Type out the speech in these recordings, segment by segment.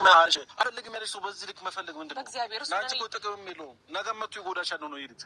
ማሽ አፈልግም ያለሽ ሰው በዚህ ልክ መፈለግ ምንድነው? ናንቺ እኮ ጥቅም የለውም። ነገ መጥቶ ይጎዳሻል ነው ይሄድ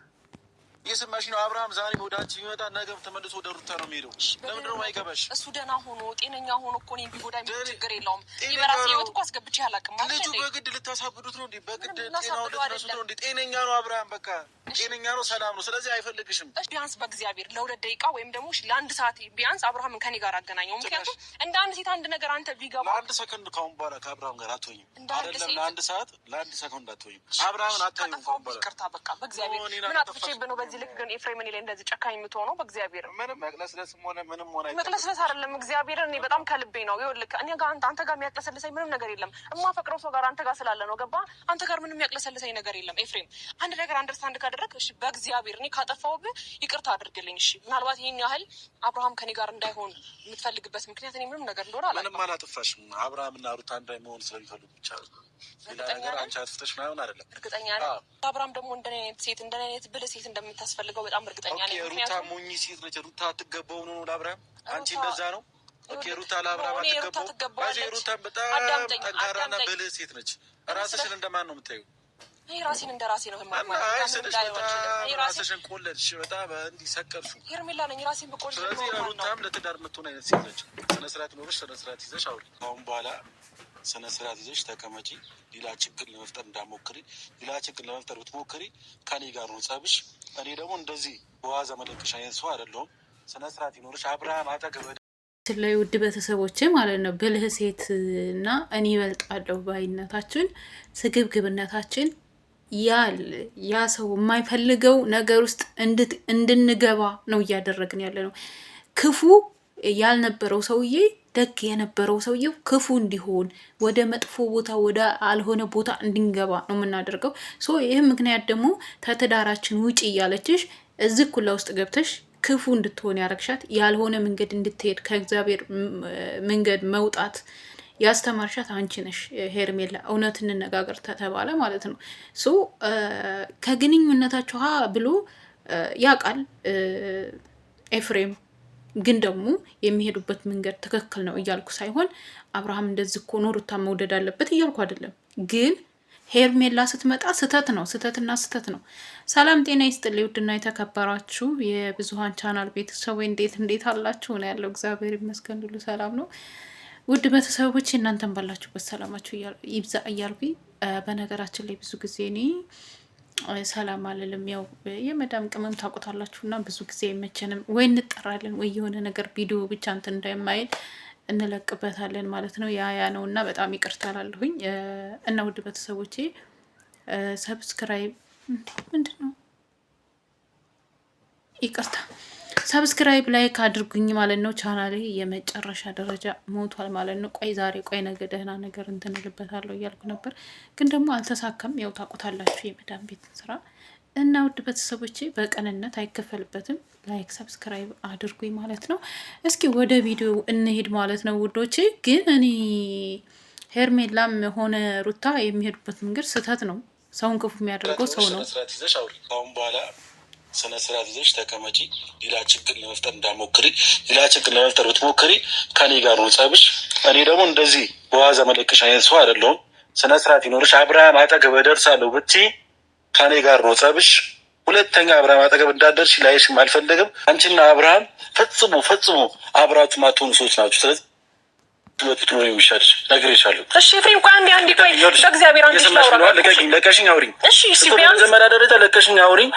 የስማሽ ነው። አብርሃም ዛሬ ወደ አንቺ ይመጣ ነገ ተመልሶ ወደ ሩታ ነው የሚሄደው። ለምንድን ነው የማይገባሽ? እሱ ደህና ሆኖ ጤነኛ ሆኖ እኮ እኔን ቢጎዳኝ ችግር የለውም። የበራሴ ህይወት እኮ አስገብቼ አላውቅም ማለት ነው። ልጁ በግድ ልታሳብዱት ነው እንዴ? በግድ ጤናው ልትነሱት ነው እንዴ? ጤነኛ ነው አብርሃም፣ በቃ ጤነኛ ነው፣ ሰላም ነው። ስለዚህ አይፈልግሽም። ቢያንስ በእግዚአብሔር ለ2 ደቂቃ ወይም ደግሞ ለ1 ሰዓት ቢያንስ አብርሃምን ከኔ ጋር አገናኘው። ምክንያቱም እንደ አንድ ሴት አንድ ነገር አንተ ቢገባ ለ1 ሰከንድ ካሁን በኋላ ከአብርሃም ጋር አትሆኝም። አይደለም ለ1 ሰዓት ለ1 ሰከንድ አትሆኝም። አብርሃምን አታዩም። ይቅርታ በቃ በእግዚአብሔር ምን አጥፍቼ ነው በዚህ ልክ ግን ኤፍሬም ላይ እንደዚህ ጨካኝ የምትሆነው? በእግዚአብሔር ምንም መቅለስለስም ሆነ ምንም ሆነ መቅለስለስ አይደለም። እግዚአብሔር እኔ በጣም ከልቤ ነው። ይኸውልህ እኔ ጋር አንተ ጋር የሚያቅለሰልሰኝ ምንም ነገር የለም። የማፈቅረው ሰው ጋር አንተ ጋር ስላለ ነው። ገባ? አንተ ጋር ምንም የሚያቅለሰልሰኝ ነገር የለም። ኤፍሬም አንድ ነገር አንደርስታንድ ካደረግ እሺ፣ በእግዚአብሔር እኔ ካጠፋሁብህ ይቅርታ አድርግልኝ። እሺ፣ ምናልባት ይሄን ያህል አብርሃም ከኔ ጋር እንዳይሆን የምትፈልግበት ምክንያት እኔ ምንም ነገር እንደሆነ አላውቅም። ምንም አላጠፋሽም። አብርሃም እና ሩታ እንዳይሆን ስለሚፈልጉ ብቻ ሌላ ነገር አንቺ አጥፍተሽ ምናምን አይደለም። እርግጠኛ ነኝ አብርሃም ደግሞ እንደኔ አይነት ሴት እንደኔ አይነት ብልህ ሴት እንደምታስፈልገው በጣም እርግጠኛ ነኝ። ሩታ ሞኝ ሴት ነች። ሩታ አትገባው ነው ለአብርሃም። አንቺ እንደዛ ነው። ኦኬ ሩታ ለአብርሃም አትገባው። አዚ ሩታ በጣም ጠንካራና ብልህ ሴት ነች። ራስሽን እንደማን ነው የምታዩ? እኔ ራሴን እንደ ራሴ ነው የማማው። ራስሽን ቆለልሽ፣ በጣም እንዲህ ሰቀልሽ። ሄርሜላ ነኝ ራሴን በቆልሽ ነው። ስለዚህ ሩታም ለትዳር የምትሆን አይነት ሴት ነች። ስነ ስርዓት ኖርሽ፣ ስነ ስርዓት ይዘሽ አውሪ። አሁን በኋላ ስነ ስርዓት ይዘሽ ተቀመጪ። ሌላ ችግር ለመፍጠር እንዳሞክሪ። ሌላ ችግር ለመፍጠር ብትሞክሪ ከኔ ጋር ነው ጸብሽ። እኔ ደግሞ እንደዚህ በዋዛ መለቅሽ አይነት ሰው አይደለሁም። ስነ ስርዓት ይኖርሽ። አብርሃም አጠገብ ላይ ውድ ቤተሰቦቼ ማለት ነው ብልህ ሴት እና እኔ ይበልጣለሁ ባይነታችን ስግብግብነታችን ያ ሰው የማይፈልገው ነገር ውስጥ እንድንገባ ነው እያደረግን ያለ ነው። ክፉ ያልነበረው ሰውዬ ደግ የነበረው ሰውዬው ክፉ እንዲሆን ወደ መጥፎ ቦታ ወደ አልሆነ ቦታ እንድንገባ ነው የምናደርገው። ይህ ምክንያት ደግሞ ተትዳራችን ውጪ እያለችሽ እዚህ ኩላ ውስጥ ገብተሽ ክፉ እንድትሆን ያረግሻት ያልሆነ መንገድ እንድትሄድ ከእግዚአብሔር መንገድ መውጣት ያስተማርሻት አንቺ ነሽ ሄርሜላ። እውነት እንነጋገር ተባለ ማለት ነው። ከግንኙነታችሁ ብሎ ያውቃል ኤፍሬም። ግን ደግሞ የሚሄዱበት መንገድ ትክክል ነው እያልኩ ሳይሆን አብርሃም እንደዚህ እኮ ነው ሩታ መውደድ አለበት እያልኩ አይደለም። ግን ሄርሜላ ስትመጣ ስተት ነው፣ ስተትና ስተት ነው። ሰላም ጤና ይስጥልኝ ውድና የተከበራችሁ የብዙሃን ቻናል ቤተሰብ እንዴት አላችሁ? ነው ያለው። እግዚአብሔር ይመስገን ሁሉ ሰላም ነው። ውድ ቤተሰቦች እናንተን ባላችሁበት ሰላማችሁ ይብዛ እያልኩኝ በነገራችን ላይ ብዙ ጊዜ እኔ ሰላም አልልም። ያው የመዳም ቅመም ታውቁታላችሁና ብዙ ጊዜ አይመቸንም። ወይ እንጠራለን ወይ የሆነ ነገር ቪዲዮ ብቻ እንትን እንዳይማይል እንለቅበታለን ማለት ነው። ያ ነው እና በጣም ይቅርታ ላለሁኝ እና ውድ ቤተሰቦቼ ሰብስክራይብ ምንድን ነው ይቅርታ ሰብስክራይብ ላይክ አድርጉኝ ማለት ነው። ቻናሌ የመጨረሻ ደረጃ ሞቷል ማለት ነው። ቆይ ነገ ደህና ነገር እንትንልበታለሁ እያልኩ ነበር፣ ግን ደግሞ አልተሳካም። ያው ታውቁታላችሁ የመዳም ቤት ስራ እና ውድ ቤተሰቦቼ በቀንነት አይከፈልበትም። ላይክ ሰብስክራይብ አድርጉኝ ማለት ነው። እስኪ ወደ ቪዲዮ እንሄድ ማለት ነው ውዶቼ። ግን እኔ ሄርሜላም ሆነ ሩታ የሚሄዱበት መንገድ ስህተት ነው። ሰውን ክፉ የሚያደርገው ሰው ነው። አሁን በኋላ ስነ ስርዓት ይዘሽ ተቀመጪ። ሌላ ችግር ለመፍጠር እንዳሞክሪ። ሌላ ችግር ለመፍጠር ብትሞክሪ ከኔ ጋር ነው ጸብሽ። እኔ ደግሞ እንደዚህ በዋዛ መለቅሽ አይነት ሰው አይደለሁም። ስነ ስርዓት ይኖርሽ። አብርሃም አጠገብ እደርሳለሁ ብትይ ከኔ ጋር ነው ጸብሽ። ሁለተኛ አብርሃም አጠገብ እንዳደርሽ ላይሽም አልፈለግም። አንቺና አብርሃም ፈጽሞ አብራችሁ ማትሆኑ ሰዎች ናችሁ። ስለዚህ ወጥቶ ነው የሚሻልሽ ነግሬሻለሁ። እሺ ኤፍሬም ቆይ አንዴ ቆይ በእግዚአብሔር አንዴ ላውራ። ለቀሽኝ አውሪኝ። እሺ ቢያንስ ዘመና ደረጃ ለቀሽኝ አውሪኝ።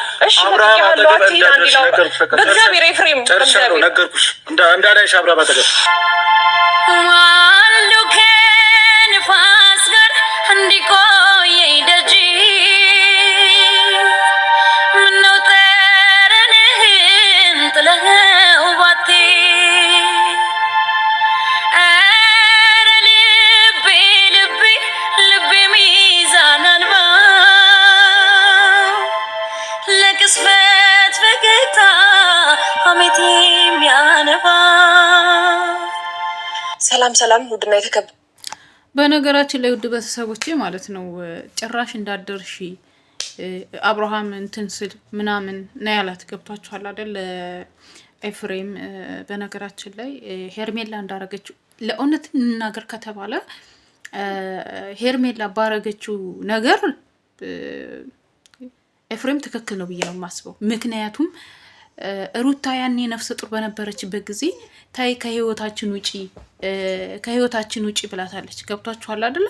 አብርሃም አጠገብ እንዳደርሽ ነገርኩሽ። በእግዚአብሔር ኤፍሬም ጨርሻለሁ፣ ነገርኩሽ። እንዳላይሽ አብርሃም አጠገብ ዋሉ ከንፋስ ጋር እንዲቆይ ደጅ ምነው ጠረንህን ጥለኸው ባቴ ሰላም ውድና የተከበረ በነገራችን ላይ ውድ ቤተሰቦቼ ማለት ነው ጭራሽ እንዳደርሺ አብርሃም እንትን ስል ምናምን ነው ያላት። ገብቷችኋል አይደል ኤፍሬም? በነገራችን ላይ ሄርሜላ እንዳረገችው ለእውነት እንናገር ከተባለ ሄርሜላ ባረገችው ነገር ኤፍሬም ትክክል ነው ብዬ ነው የማስበው። ምክንያቱም ሩታ ያኔ ነፍሰ ጡር በነበረችበት ጊዜ ታይ ከህይወታችን ውጪ ብላታለች። ገብቷችኋል አይደለ?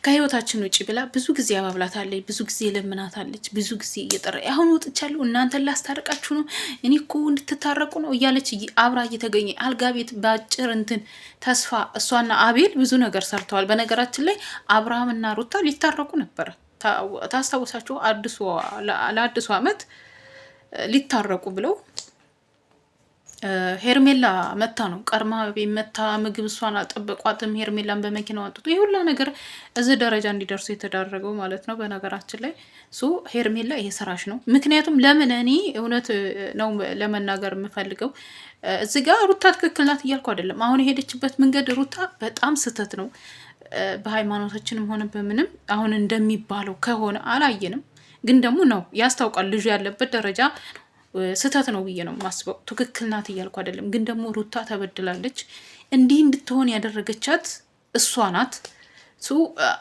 ከህይወታችን ውጪ ብላ ብዙ ጊዜ አባብላታለች፣ ብዙ ጊዜ ለምናታለች፣ ብዙ ጊዜ እየጠራ አሁን ወጥቻለሁ እናንተን ላስታርቃችሁ ነው እኔ እኮ እንድትታረቁ ነው እያለች አብራ እየተገኘ አልጋ ቤት በአጭር እንትን ተስፋ እሷና አቤል ብዙ ነገር ሰርተዋል። በነገራችን ላይ አብርሃምና ሩታ ሊታረቁ ነበረ። ታስታውሳችሁ? ለአዲሱ ዓመት ሊታረቁ ብለው ሄርሜላ መታ ነው ቀርማ መታ ምግብ እሷን አልጠበቋትም። ሄርሜላን በመኪናው አንጥቶ የሁላ ነገር እዚህ ደረጃ እንዲደርሱ የተዳረገው ማለት ነው። በነገራችን ላይ ሄርሜላ ይሄ ስራሽ ነው። ምክንያቱም ለምን እኔ እውነት ነው ለመናገር የምፈልገው እዚህ ጋር ሩታ ትክክል ናት እያልኩ አይደለም። አሁን የሄደችበት መንገድ ሩታ በጣም ስህተት ነው። በሃይማኖታችንም ሆነ በምንም አሁን እንደሚባለው ከሆነ አላየንም፣ ግን ደግሞ ነው ያስታውቃል። ልጁ ያለበት ደረጃ ስህተት ነው ብዬ ነው የማስበው። ትክክል ናት እያልኩ አይደለም፣ ግን ደግሞ ሩታ ተበድላለች። እንዲህ እንድትሆን ያደረገቻት እሷ ናት።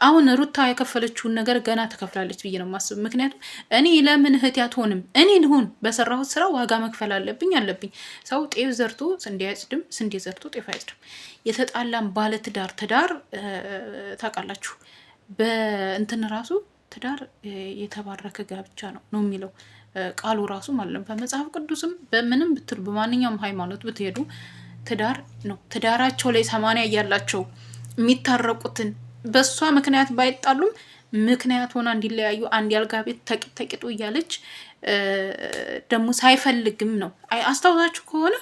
አሁን ሩታ የከፈለችውን ነገር ገና ትከፍላለች ብዬ ነው የማስበው። ምክንያቱም እኔ ለምን እህቴ አትሆንም? እኔ ልሁን፣ በሰራሁት ስራ ዋጋ መክፈል አለብኝ። ሰው ጤፍ ዘርቶ ስንዴ አይጽድም፣ ስንዴ ዘርቶ ጤፍ አይጽድም። የተጣላም ባለ ትዳር ታውቃላችሁ፣ በእንትን ራሱ ትዳር የተባረከ ጋብቻ ነው የሚለው ቃሉ ራሱ ማለት ነው። በመጽሐፍ ቅዱስም በምንም ብትሉ በማንኛውም ሃይማኖት ብትሄዱ ትዳር ነው። ትዳራቸው ላይ 80 እያላቸው የሚታረቁትን በእሷ ምክንያት ባይጣሉም ምክንያት ሆና እንዲለያዩ አንድ ያልጋ ቤት ተቂጡ እያለች ደግሞ ሳይፈልግም ነው። አስታውሳችሁ ከሆነ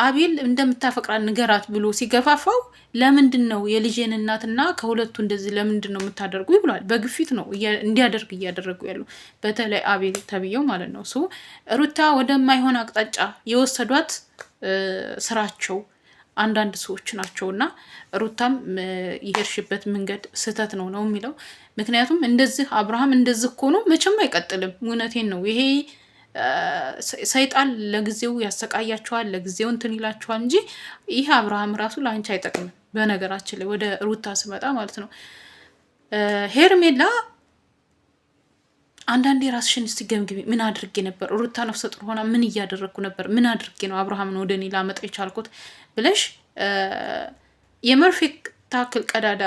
አቤል እንደምታፈቅራት ንገራት ብሎ ሲገፋፋው ለምንድን ነው የልጄን እናትና ከሁለቱ እንደዚህ ለምንድን ነው የምታደርጉ ይብሏል። በግፊት ነው እንዲያደርግ እያደረጉ ያሉ በተለይ አቤል ተብዬው ማለት ነው። ሩታ ወደማይሆን አቅጣጫ የወሰዷት ስራቸው አንዳንድ ሰዎች ናቸው እና ሩታም የሄድሽበት መንገድ ስህተት ነው የሚለው። ምክንያቱም እንደዚህ አብርሃም እንደዚህ እኮ ነው መቼም አይቀጥልም። እውነቴን ነው። ይሄ ሰይጣን ለጊዜው ያሰቃያቸዋል፣ ለጊዜው እንትን ይላቸዋል እንጂ ይህ አብርሃም ራሱ ለአንቺ አይጠቅምም። በነገራችን ላይ ወደ ሩታ ስመጣ ማለት ነው ሄርሜላ አንዳንዴ ራስሽን እስቲ ገምግቢ። ምን አድርጌ ነበር? ሩታ ነፍሰ ጡር ሆና ምን እያደረግኩ ነበር? ምን አድርጌ ነው አብርሃምን ወደ እኔ ላመጣ የቻልኩት ብለሽ የመርፌ ታክል ቀዳዳ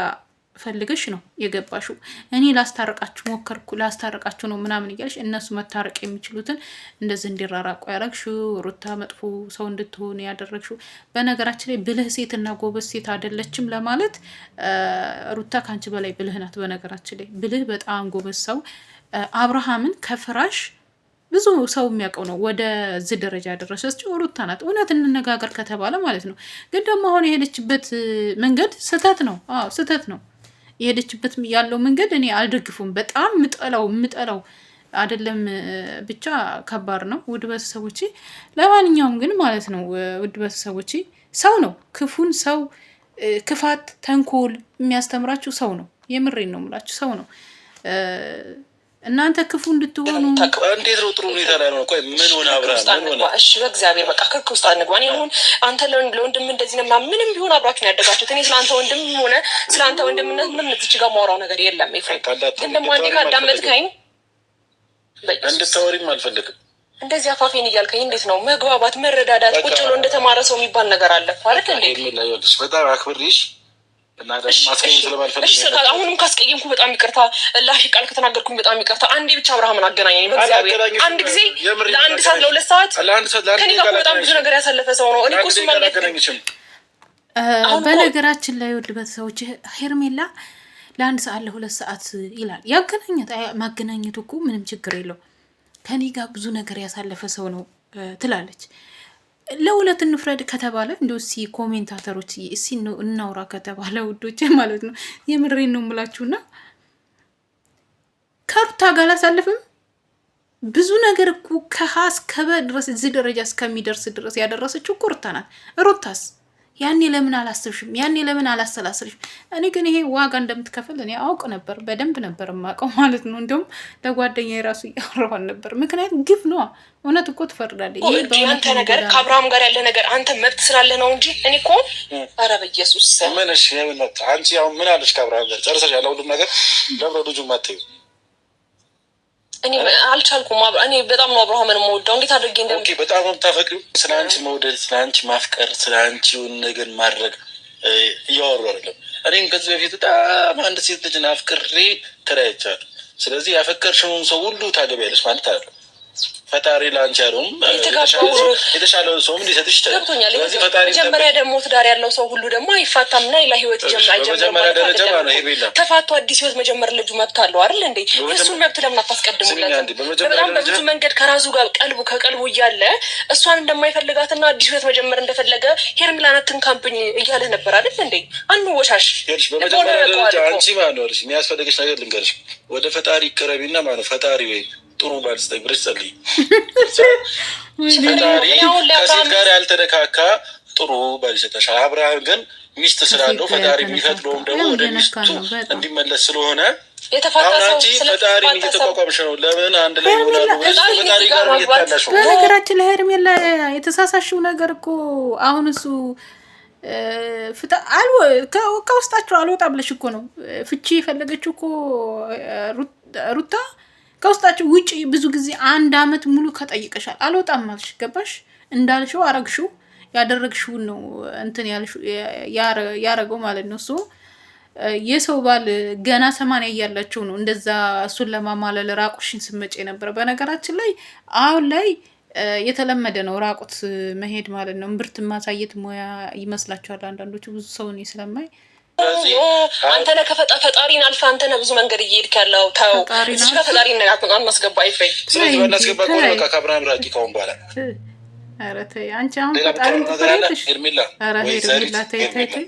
ፈልገሽ ነው የገባሽው። እኔ ላስታረቃችሁ ሞከርኩ፣ ላስታረቃችሁ ነው ምናምን እያልሽ እነሱ መታረቅ የሚችሉትን እንደዚህ እንዲራራቁ ያደረግሽው፣ ሩታ መጥፎ ሰው እንድትሆን ያደረግሽው። በነገራችን ላይ ብልህ ሴት እና ጎበዝ ሴት አይደለችም ለማለት ሩታ ከአንቺ በላይ ብልህ ናት። በነገራችን ላይ ብልህ በጣም ጎበዝ ሰው አብርሃምን ከፍራሽ ብዙ ሰው የሚያውቀው ነው ወደዚህ ደረጃ ያደረሰችው ሩታ ናት። እውነት እንነጋገር ከተባለ ማለት ነው። ግን ደግሞ አሁን የሄደችበት መንገድ ስህተት ነው። ስህተት ነው የሄደችበት ያለው መንገድ እኔ አልደግፉም። በጣም ምጠላው አይደለም፣ ብቻ ከባድ ነው። ውድ ቤተሰቦቼ፣ ለማንኛውም ግን ማለት ነው ውድ ቤተሰቦቼ፣ ሰው ነው ክፉን ሰው ክፋት፣ ተንኮል የሚያስተምራችሁ ሰው ነው። የምሬን ነው የምላችሁ ሰው ነው። እናንተ ክፉ እንድትሆኑ እንዴት ነው? ጥሩ ሁኔታ ላይ ነው። ቆይ ምን ሆነ አብርሃም? ምን ሆነ? እሺ በእግዚአብሔር በቃ ክርክ ውስጥ አንግባ። እኔ አሁን አንተ ለወንድም እንደዚህ ነው ምንም ቢሆን አብራችሁ ነው ያደጋችሁት። እኔ ስለአንተ ወንድም ሆነ ስለአንተ ወንድምነት ምንም እዚህ ጋር ማውራው ነገር የለም። ኤፍሬም ግን ደግሞ አንዴ ካዳመጥከኝ እንድታወሪም አልፈልግም። እንደዚህ አፋፌን እያልከኝ እንዴት ነው መግባባት፣ መረዳዳት፣ ቁጭ ብሎ እንደተማረ ሰው የሚባል ነገር አለ ማለት እንዴ? በጣም አክብሬሽ አሁንም ካስቀየምኩ በጣም ይቅርታ። ላሽ ቃል ከተናገርኩኝ በጣም ይቅርታ። አንዴ ብቻ አብርሃምን አገናኘኝ በእግዚአብሔር። አንድ ጊዜ ለአንድ ሰዓት ለሁለት ሰዓት ከኔ ጋር በጣም ብዙ ነገር ያሳለፈ ሰው ነው። እኔ እኮ በነገራችን ላይ ውድ ቤተሰቦች ሄርሜላ ለአንድ ሰዓት ለሁለት ሰዓት ይላል ያገናኘት። ማገናኘቱ እኮ ምንም ችግር የለው። ከኔ ጋር ብዙ ነገር ያሳለፈ ሰው ነው ትላለች። ለሁለት እንፍረድ ከተባለ እንደው ኮሜንታተሮች እናውራ ከተባለ ውዶቼ ማለት ነው የምሬን ነው የምላችሁና ከሩታ ጋር አላሳልፍም። ብዙ ነገር እኮ ከሀስ ከበ ድረስ እዚህ ደረጃ እስከሚደርስ ድረስ ያደረሰችው እኮ ሩታ ናት። ሩታስ ያኔ ለምን አላስብሽም? ያኔ ለምን አላሰላስልሽም? እኔ ግን ይሄ ዋጋ እንደምትከፍል እኔ አውቅ ነበር፣ በደንብ ነበር የማውቀው ማለት ነው። እንዲሁም ለጓደኛ የራሱ እያወራኋን ነበር። ምክንያቱም ግፍ ነዋ። እውነት እኮ ትፈርዳለህ። አንተ ነገር ከአብርሃም ጋር ያለ ነገር አንተ መብት ስላለ ነው እንጂ እኔ እኮ ኧረ በኢየሱስ ምንሽ የምን መብት? አንቺ አሁን ምን አለሽ ከአብርሃም ጋር ጨርሰሽ ያለ ሁሉም ነገር ለብረ ልጁ ማትዩ እኔ አልቻልኩም። እኔ በጣም ነው አብርሃምን የምወደው። እንዴት አድርጌ በጣም ነው የምታፈቅሪው። ስለ አንቺ መውደድ፣ ስለ አንቺ ማፍቀር፣ ስለ አንቺውን ነገር ማድረግ እያወሩ አይደለም። እኔም ከዚህ በፊት በጣም አንድ ሴት ልጅን አፍቅሬ ተለያይቻለሁ። ስለዚህ ያፈቀርሽውን ሰው ሁሉ ታገቢያለሽ ማለት አይደለም። ፈጣሪ ለአንቺ ያለውም የተሻለ ሰውም ሊሰጥሽ ይችላል። ገብቶኛል። መጀመሪያ ደግሞ ትዳር ያለው ሰው ሁሉ ደግሞ አይፋታም እና ሌላ ህይወት ይጀምራል። ተፋቶ አዲስ ህይወት መጀመር ልጁ መብት አለው አይደል እንዴ? የእሱን መብት ለምን አታስቀድሙለት? በጣም በብዙ መንገድ ከራሱ ጋር ከቀልቡ እያለ እሷን እንደማይፈልጋትና አዲስ ህይወት መጀመር እንደፈለገ ሄርሜላን ካምፕኝ እያለ ነበር አይደል እንዴ? አንወሻሽ። በመጀመሪያ ደረጃ አንቺ ማኖርሽ የሚያስፈልግሽ ነገር ልንገርሽ። ወደ ፈጣሪ ቅረቢና ማለት ፈጣሪ ወይ ጥሩ ባል ስጠኝ ብለሽ ጸልይ። ፈጣሪ ከሴት ጋር ያልተነካካ ጥሩ ባል ይሰጠሻል። አብርሃም ግን ሚስት ስላለው ፈጣሪ የሚፈቅደውም ደግሞ ወደ ሚስቱ እንዲመለስ ስለሆነ አሁን አንቺ ፈጣሪ እየተቋቋምሽ ነው። ለምን አንድ ላይ ይሆናሉ ብለሽ ፈጣሪ ጋር እየተጣላሽ ነው። በነገራችን ላይ ሄርሜላ የተሳሳሽው ነገር እኮ አሁን እሱ ከውስጣቸው አልወጣ ብለሽ እኮ ነው ፍቺ የፈለገችው እኮ ሩታ ከውስጣቸው ውጭ ብዙ ጊዜ 1 አመት ሙሉ ከጠይቀሻል አልወጣም አልሽ። ገባሽ? እንዳልሽው አረግሽው፣ ያደረግሽውን ነው እንትን ያረገው ማለት ነው። እሱ የሰው ባል ገና 80 እያላቸው ነው እንደዛ እሱን ለማማለል ራቁሽን ስመጭ የነበረ። በነገራችን ላይ አሁን ላይ የተለመደ ነው ራቁት መሄድ ማለት ነው። እምብርት ማሳየት ሙያ ይመስላችኋል አንዳንዶቹ። ብዙ ሰው ነው ስለማይ አንተ ነህ ፈጣሪን አልፈህ አንተ ነህ ብዙ መንገድ እየሄድክ ያለው። ተው እዚህ ጋር ፈጣሪን ማስገባ አይፈኝ። ስለዚህ ባናስገባ ከሆነ ከአብርሃም ራቂ ከሆን በኋላ ኧረ ተይ አንቺ አሁን ፈጣሪን ትፈሪያለሽ። ኧረ ሄርሜላ ተይ ተይ ተይ።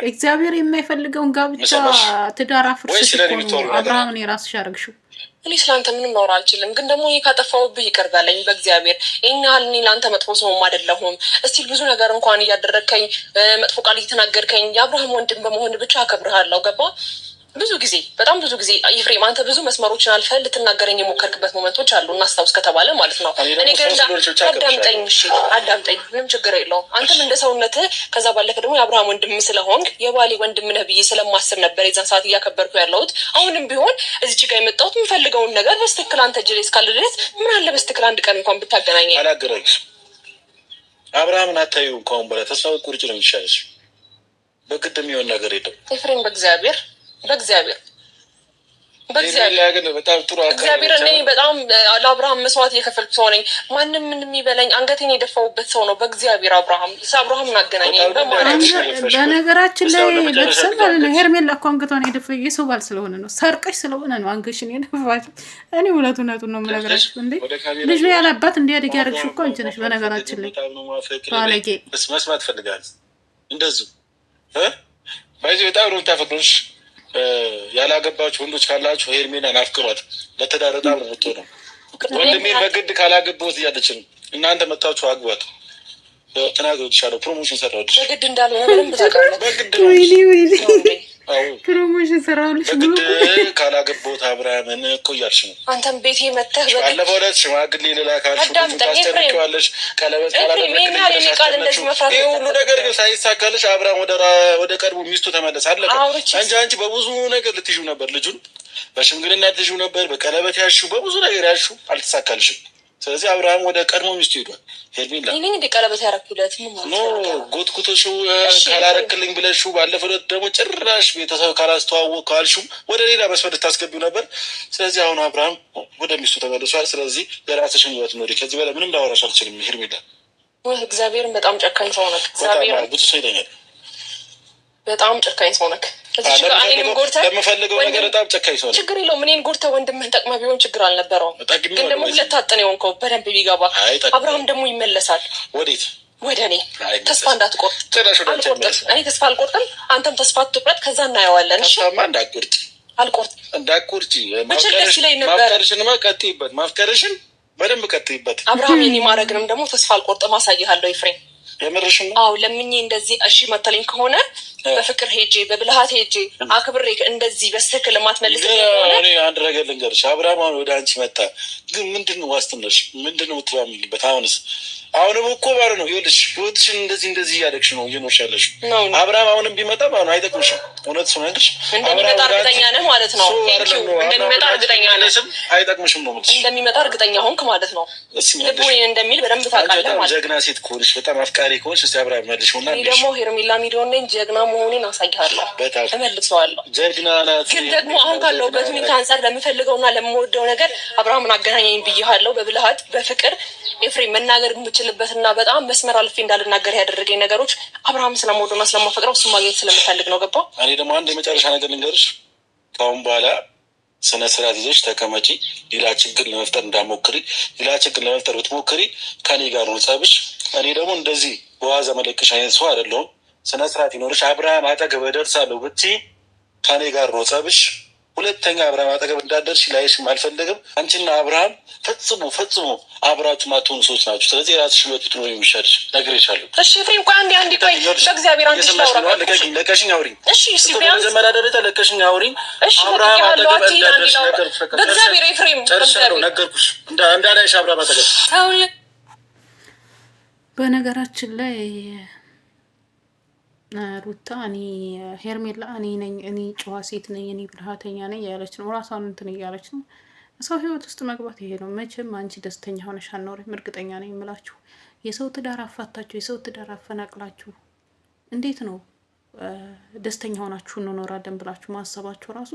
እግዚአብሔር የማይፈልገውን ጋብቻ ትዳር አፍርሰሽ እኮ ነው አብርሃምን የራስሽ አደረግሽው። እኔ ስለአንተ ምንም ማውራ አልችልም፣ ግን ደግሞ ይሄ ካጠፋሁብህ ይቅር በለኝ በእግዚአብሔር። ይህን ያህል እኔ ለአንተ መጥፎ ሰውም አይደለሁም። እስቲል ብዙ ነገር እንኳን እያደረግከኝ መጥፎ ቃል እየተናገርከኝ የአብርሃም ወንድም በመሆን ብቻ አከብርሃለሁ። ገባ? ብዙ ጊዜ በጣም ብዙ ጊዜ ኤፍሬም አንተ ብዙ መስመሮችን አልፈህ ልትናገረኝ የሞከርክበት ሞመንቶች አሉ፣ እናስታውስ ከተባለ ማለት ነው። እኔ ግን አዳምጠኝ፣ እሺ አዳምጠኝ፣ ምንም ችግር የለውም። አንተም እንደ ሰውነትህ ከዛ ባለፈ ደግሞ የአብርሃም ወንድም ስለሆንክ የባሌ ወንድም ነህ ብዬ ስለማስብ ነበር የዛን ሰዓት እያከበርኩ ያለሁት። አሁንም ቢሆን እዚች ጋር የመጣሁት የምፈልገውን ነገር በስትክክል አንተ እጅ ላይ እስካለ ድረስ ምን አለ በስትክክል አንድ ቀን እንኳን ብታገናኘኝ። አላገናኝሽ አብርሃምን አታዩም። ከአሁን በኋላ ተስፋ ቁርጭ ነው የሚሻለሽ። በግድ የሚሆን ነገር የለም ኤፍሬም፣ በእግዚአብሔር በእግዚአብሔር በጣም ጥሩ እግዚአብሔር እኔ በጣም ለአብርሃም መስዋዕት እየከፈልኩ ሰው ነኝ። ማንም ምን የሚበላኝ አንገቴን የደፋውበት ሰው ነው። በእግዚአብሔር አብርሃም እናገናኘኝ። በነገራችን ላይ ቤተሰብ ማለት ነው ሄርሜላ እኮ አንገቷን የደፋ የሰው ባል ስለሆነ ነው፣ ሰርቀሽ ስለሆነ ነው አንገሽን የደፋች። እኔ እውነቱን ነው የምነግራችሁ። እንዴ ልጅ ያላባት እንዲያድግ ያደረግሽ እኮ አንቺ ነሽ። በነገራችን ላይ ባለጌ መስማት ፈልጋለሁ እንደዚሁ ባይዞ በጣም ነው የምታፈቅሩሽ። ያላገባችሁ ወንዶች ካላችሁ ሄርሜላን አፍቅሯት። ለትዳር በጣም ነው የምትሆነው። ወንድሜን በግድ ካላገባሁት እያለች ነው። እናንተ መጣችሁ አግባት። ተናገሩ ይሻለው። ፕሮሞሽን ሰራሁልሽ በግድ እንዳልሆነ ምንም ታውቃለህ። በግድ ነው ፕሮሞሽን ሰራሁልሽ። በግድ ካላገባሁት አብርሃምን እኮ እያልሽ ነው። አንተም ቤቴ መተህ ባለፈው ዕለት ሽማግሌ ልላካልሽ ታስጠርቂዋለሽ። ቀለበት ይህ ሁሉ ነገር ግን ሳይሳካልሽ አብርሃም ወደ ቀድሞ ሚስቱ ተመለስ አለቀ እንጂ አንቺ በብዙ ነገር ልትይዥው ነበር። ልጁን በሽምግልና ልትይዥው ነበር፣ በቀለበት ያልሽው፣ በብዙ ነገር ያልሽው አልተሳካልሽም። ስለዚህ አብርሃም ወደ ቀድሞ ሚስቱ ሄዷል። ሄርሜላ እኔ እንደ ቀለበት ያረኩለት ኖ ጎትኩተሽው ካላረክልኝ ብለሽው፣ ባለፈው ዕለት ደግሞ ጭራሽ ቤተሰብ ካላስተዋወቅ ካልሽው ወደ ሌላ መስመር ልታስገቢው ነበር። ስለዚህ አሁን አብርሃም ወደ ሚስቱ ተመልሷል። ስለዚህ የራስሽን ህይወት ኖሪ። ከዚህ በላይ ምንም ላወራሽ አልችልም ሄርሜላ። እግዚአብሔርን በጣም ጨካኝ ሰው ነህ። እግዚአብሔርን ብዙ ሰው ይለኛል በጣም ጨካኝ ሰው ነህ። ለምፈልገው ነገር በጣም ጨካኝ ሰው ነህ። ችግር የለውም። እኔን ጎድተህ ወንድምህን ጠቅመህ ቢሆን ችግር አልነበረውም። ግን ደግሞ ሁለት አጥን የሆንከው በደንብ ቢገባ። አብርሃም ደግሞ ይመለሳል። ወዴት? ወደ እኔ። ተስፋ እንዳትቆርጥ። እኔ ተስፋ አልቆርጥም፣ አንተም ተስፋ አትቁረጥ። ከዛ እናየዋለን። እንዳትቆርጪ ብችል ደስ ይለኝ ነበር። ማፍቀርሽን በደንብ ቀጥይበት። አብርሃም የኔ ማድረግንም ደግሞ ተስፋ አልቆርጥም። አሳይሃለሁ ኤፍሬም። የምርሽን ነው? አዎ ለምኜ እንደዚህ እሺ መተለኝ ከሆነ በፍቅር ሄጄ በብልሃት ሄጄ አክብሬ እንደዚህ በስተክል ማትመልስ ከሆነ እኔ አንድ ነገር ልንገርሽ። አብርሃም አሁን ወደ አንቺ መጣ፣ ግን ምንድነው ዋስትናሽ? ምንድነው የምትባምኝበት? አሁንም እኮ ባለ ነው ይኸውልሽ፣ ህይወትሽን እንደዚህ እያደረግሽ ነው እየኖርሽ ያለሽ። አብርሃም አሁንም ቢመጣ ባለ አይጠቅምሽም። እውነት ነው ያልሽ። እንደሚመጣ እርግጠኛ ነህ ማለት ነው። እንደሚመጣ እርግጠኛ ነህ። አይጠቅምሽም ነው የምልሽ። እንደሚመጣ እርግጠኛ ሆንክ ማለት ነው። ልቡ እንደሚል በደንብ ታውቃለህ ማለት ነው። ጀግና ሴት ከሆንሽ በጣም አፍቃሪ ከሆንሽ እስኪ አብርሃም መልሽውና እኔ ደግሞ ሄርሜላ ሚሊዮን ነኝ ጀግና መሆኔን አሳይሃለሁ፣ እመልሰዋለሁ። ጀግና ናት። ግን ደግሞ አሁን ካለሁበት ሁኔታ አንጻር ለምፈልገውና ለምወደው ነገር አብርሃምን አገናኘኝ ብዬሃለሁ። በብልሃት በፍቅር ኤፍሬም መናገር የምችልበትና በጣም መስመር አልፌ እንዳልናገር ያደረገኝ ነገሮች አብርሃም ስለምወደውና ስለማፈቅረው እሱን ማግኘት ስለምፈልግ ነው። ገባ? እኔ ደግሞ አንድ የመጨረሻ ነገር ልንገርሽ። ከአሁን በኋላ ስነ ስርዓት ይዘሽ ተቀመጪ። ሌላ ችግር ለመፍጠር እንዳሞክሪ። ሌላ ችግር ለመፍጠር ብትሞክሪ ከኔ ጋር ነው ጸብሽ። እኔ ደግሞ እንደዚህ በዋዛ መለቅሽ አይነት ሰው አይደለሁም። ስነ ስርዓት ይኖርሽ። አብርሃም አጠገብ እደርሳለሁ ብትይ ከኔ ጋር ነው ጸብሽ። ሁለተኛ አብርሃም አጠገብ እንዳደርሽ ላይሽም አልፈለግም። አንቺና አብርሃም ፈጽሞ አብራችሁ ማትሆኑ ሰዎች ናችሁ። ስለዚህ የራስሽ ህይወት ብትኖሪ የሚሻልሽ ነግሬሻለሁ። እሺ ኤፍሬም፣ ቆይ አንዴ ቆይ፣ በእግዚአብሔር አንዴ ላውራ። ለቀሽኝ አውሪኝ። እሺ በመጀመሪያ ደረጃ ለቀሽኝ አውሪኝ። አብርሃም አጠገብ እንዳደርሽ ነገርኩሽ። በእግዚአብሔር ኤፍሬም፣ ጨርሻለሁ። ነገርኩሽ እንዳላይሽ አብርሃም አጠገብ። በነገራችን ላይ ሩታ እኔ ሄርሜላ እኔ ነኝ፣ እኔ ጨዋ ሴት ነኝ፣ እኔ ብልሃተኛ ነኝ ያለች ነው። ራሷን እንትን እያለች ነው። ሰው ህይወት ውስጥ መግባት ይሄ ነው። መቼም አንቺ ደስተኛ ሆነሽ አኖሪም፣ እርግጠኛ ነኝ የምላችሁ። የሰው ትዳር አፋታችሁ፣ የሰው ትዳር አፈናቅላችሁ እንዴት ነው ደስተኛ ሆናችሁ እንኖራለን ብላችሁ ማሰባችሁ ራሱ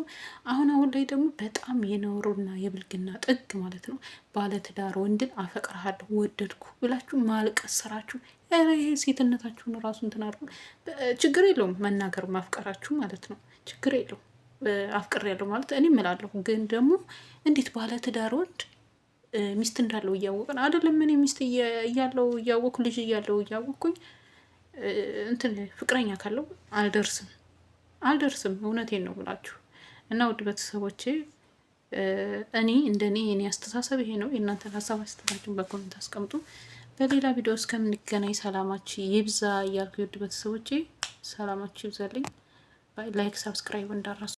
አሁን ላይ ደግሞ በጣም የነውሩና የብልግና ጥግ ማለት ነው። ባለትዳር ወንድን አፈቅርሃለሁ ወደድኩ ብላችሁ ማልቀስ ስራችሁ። ይሄ ሴትነታችሁን ራሱ እንትን አድርጉ። ችግር የለውም መናገር ማፍቀራችሁ ማለት ነው። ችግር የለውም አፍቅሬያለሁ ማለት እኔ እምላለሁ። ግን ደግሞ እንዴት ባለትዳር ወንድ ሚስት እንዳለው እያወቅን አይደለም። እኔ ሚስት እያለው እያወቅኩ ልጅ እያለው እያወቅኩኝ እንትን ፍቅረኛ ካለው አልደርስም። እውነቴን ነው ብላችሁ እና ውድ ቤተሰቦቼ እኔ እንደኔ የኔ አስተሳሰብ ይሄ ነው። የእናንተን ሀሳብ አስተያየታችሁን በኮሜንት አስቀምጡ። በሌላ ቪዲዮ እስከምንገናኝ ሰላማችሁ ይብዛ እያልኩ ውድ ቤተሰቦቼ ሰላማችሁ ይብዛልኝ። ላይክ ሰብስክራይብ እንዳትረሱ።